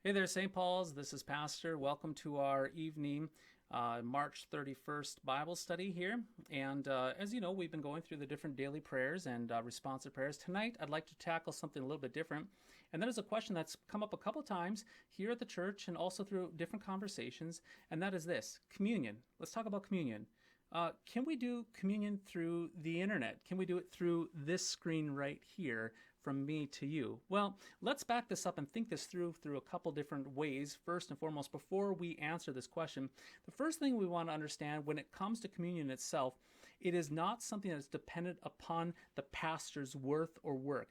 Hey there, St. Paul's. This is Pastor. Welcome to our evening March 31st Bible study here. And as you know, we've been going through the different daily prayers and responsive prayers. Tonight, I'd like to tackle something a little bit different. And that is a question that's come up a couple times here at the church and also through different conversations. And that is this: communion. Let's talk about communion. Can we do communion through the internet? Can we do it through this screen right here from me to you? Well, let's back this up and think this through a couple different ways. First and foremost, before we answer this question, the first thing we want to understand when it comes to communion itself, it is not something that's dependent upon the pastor's worth or work.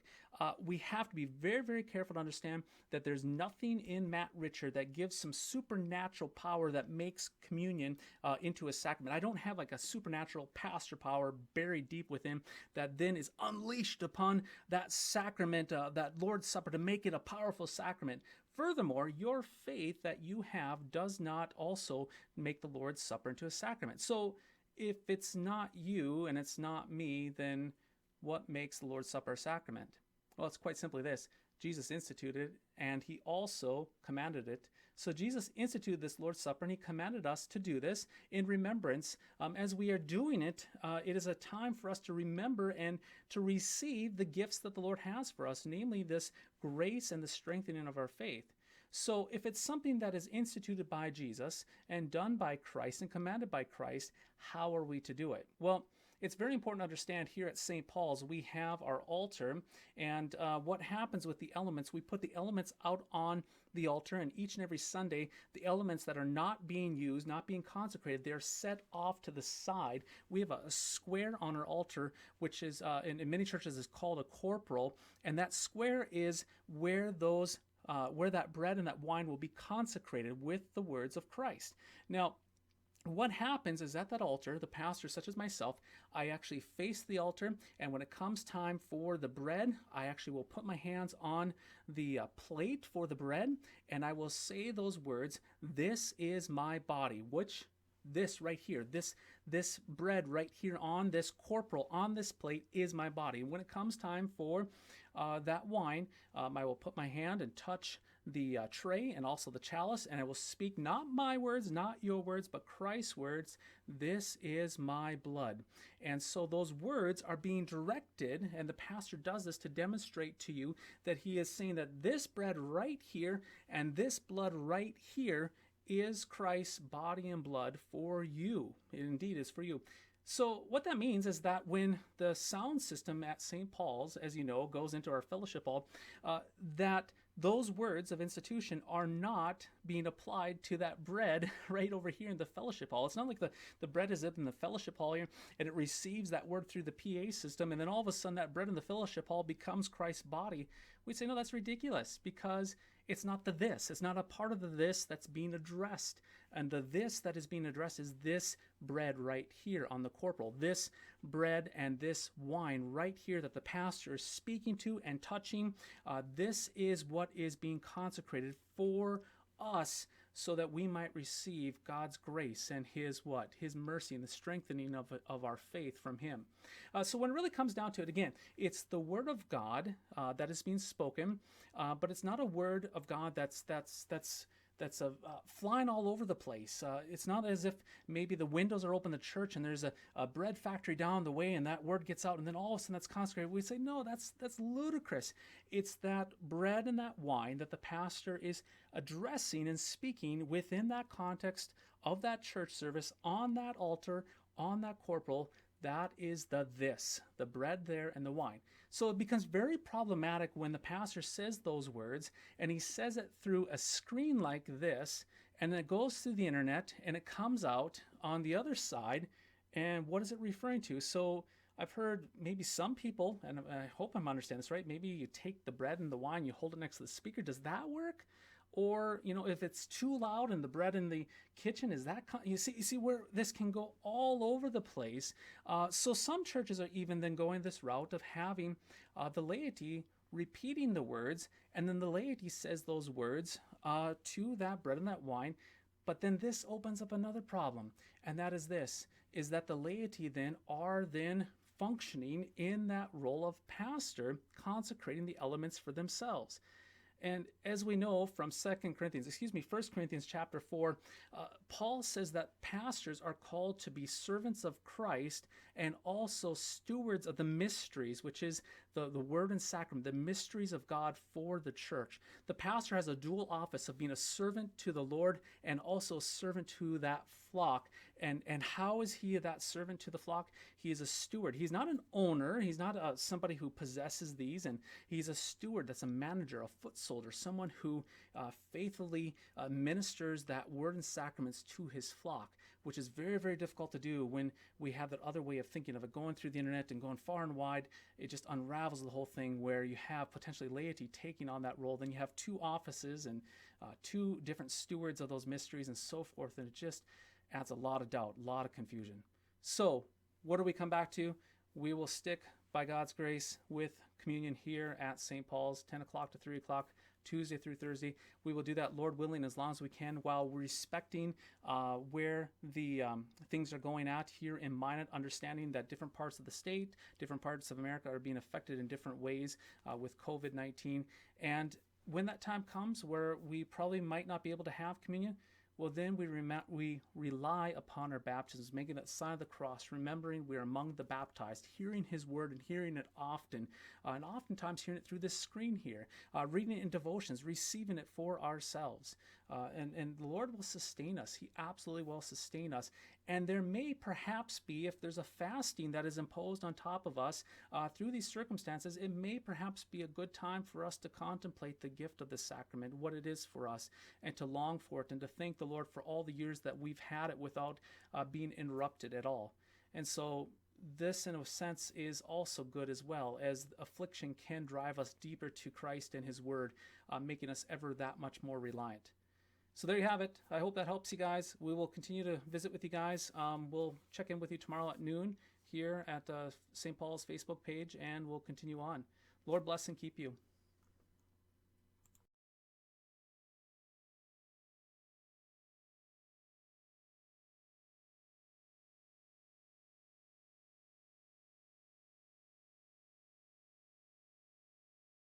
We have to be very, very careful to understand that there's nothing in Matt Richard that gives some supernatural power that makes communion into a sacrament. I don't have like a supernatural pastor power buried deep within that then is unleashed upon that sacrament, that Lord's Supper, to make it a powerful sacrament. Furthermore, your faith that you have does not also make the Lord's Supper into a sacrament. So if it's not you and it's not me, then what makes the Lord's Supper a sacrament? Well, it's quite simply this: Jesus instituted and he also commanded it. So Jesus instituted this Lord's Supper and he commanded us to do this in remembrance. As we are doing it, it is a time for us to remember and to receive the gifts that the Lord has for us, namely this grace and the strengthening of our faith. So if it's something that is instituted by Jesus and done by Christ and commanded by Christ, how are we to do it? Well, it's very important to understand here at St. Paul's, we have our altar, and what happens with the elements, we put the elements out on the altar, and each and every Sunday, the elements that are not being used, not being consecrated, they're set off to the side. We have a square on our altar, which is, in many churches, is called a corporal, and that square is where where that bread and that wine will be consecrated with the words of Christ. Now, what happens is at that altar, the pastor, such as myself, I actually face the altar, and when it comes time for the bread, I actually will put my hands on the plate for the bread, and I will say those words, "This is my body," which this right here, this bread right here on this corporal, on this plate, is my body. And when it comes time for that wine, I will put my hand and touch the tray and also the chalice, and I will speak not my words, not your words, but Christ's words. "This is my blood." And so those words are being directed, and the pastor does this to demonstrate to you that he is saying that this bread right here and this blood right here is Christ's body and blood for you. It indeed is for you. So what that means is that when the sound system at St. Paul's, as you know, goes into our fellowship hall, that those words of institution are not being applied to that bread right over here in the fellowship hall. It's not like the bread is up in the fellowship hall here and it receives that word through the PA system, and then all of a sudden that bread in the fellowship hall becomes Christ's body. We'd say, no, that's ridiculous, because it's not the this. It's not a part of the this that's being addressed. And the this that is being addressed is this bread right here on the corporal. This bread and this wine right here that the pastor is speaking to and touching. This is what is being consecrated for us, so that we might receive God's grace and His what? His mercy and the strengthening of our faith from Him. So when it really comes down to it, again, it's the Word of God that is being spoken, but it's not a Word of God that's flying all over the place. It's not as if maybe the windows are open in the church and there's a bread factory down the way and that word gets out and then all of a sudden that's consecrated. We say, no, that's ludicrous. It's that bread and that wine that the pastor is addressing and speaking within that context of that church service, on that altar, on that corporal. That is the bread there and the wine. So it becomes very problematic when the pastor says those words and he says it through a screen like this, and then it goes through the internet and it comes out on the other side. And what is it referring to? So I've heard maybe some people, and I hope I'm understanding this right, maybe you take the bread and the wine, you hold it next to the speaker. Does that work? Or, if it's too loud and the bread in the kitchen, is that, you see where this can go all over the place. So some churches are even then going this route of having the laity repeating the words, and then the laity says those words to that bread and that wine. But then this opens up another problem, and that is this, is that the laity then are then functioning in that role of pastor, consecrating the elements for themselves. And as we know from First Corinthians chapter 4, Paul says that pastors are called to be servants of Christ and also stewards of the mysteries, which is the word and sacrament, the mysteries of God for the church. The pastor has a dual office of being a servant to the Lord and also a servant to that flock. And how is he that servant to the flock? He is a steward. He's not an owner. He's not somebody who possesses these. And he's a steward. That's a manager, a foot soldier, someone who faithfully ministers that word and sacraments to his flock, which is very, very difficult to do when we have that other way of thinking of it, going through the internet and going far and wide. It just unravels the whole thing where you have potentially laity taking on that role. Then you have two offices and two different stewards of those mysteries and so forth. And it just adds a lot of doubt, a lot of confusion. So what do we come back to? We will stick, by God's grace, with communion here at St. Paul's, 10 o'clock to 3 o'clock, Tuesday through Thursday. We will do that, Lord willing, as long as we can, while respecting where the things are going at here in Minot, understanding that different parts of the state, different parts of America are being affected in different ways with COVID-19. And when that time comes where we probably might not be able to have communion, well, then we rely upon our baptisms, making that sign of the cross, remembering we are among the baptized, hearing his word and hearing it often, and oftentimes hearing it through this screen here, reading it in devotions, receiving it for ourselves. And the Lord will sustain us. He absolutely will sustain us. And there may perhaps be, if there's a fasting that is imposed on top of us through these circumstances, it may perhaps be a good time for us to contemplate the gift of the sacrament, what it is for us, and to long for it, and to thank the Lord for all the years that we've had it without being interrupted at all. And so this, in a sense, is also good as well, as affliction can drive us deeper to Christ and his word, making us ever that much more reliant. So there you have it. I hope that helps you guys. We will continue to visit with you guys. We'll check in with you tomorrow at noon here at St. Paul's Facebook page, and we'll continue on. Lord bless and keep you.